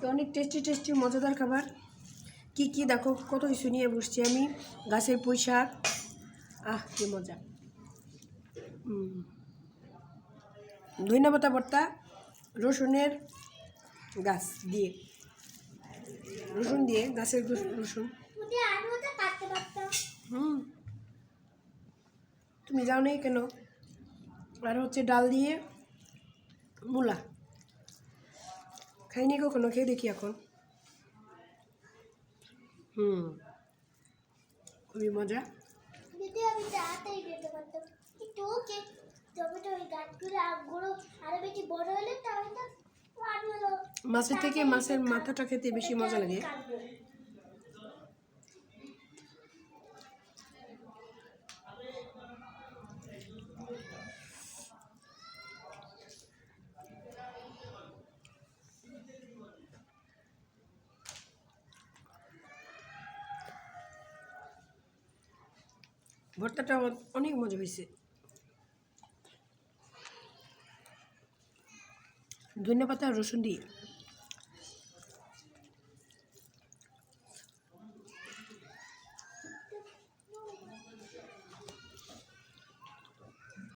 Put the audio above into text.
আজকে অনেক tasty tasty মজাদার খাবার কি দেখো কত কিছু নিয়ে বসছি আমি। গাছের পুঁই শাক, কি মজা। ধনিয়া পাতা ভর্তা, রসুনের গাছ দিয়ে, রসুন দিয়ে গাছের রসুন। তুমি যাও নেই কেন? আর হচ্ছে ডাল দিয়ে মূলা, খাইনি কখনো, খেয়ে দেখি এখন। খুবই মজা। মাছের থেকে মাছের মাথাটা খেতে বেশি মজা লাগে। ভর্তাটা অনেক মজা হয়েছে। ধনিয়া পাতা আর রসুন দিয়ে।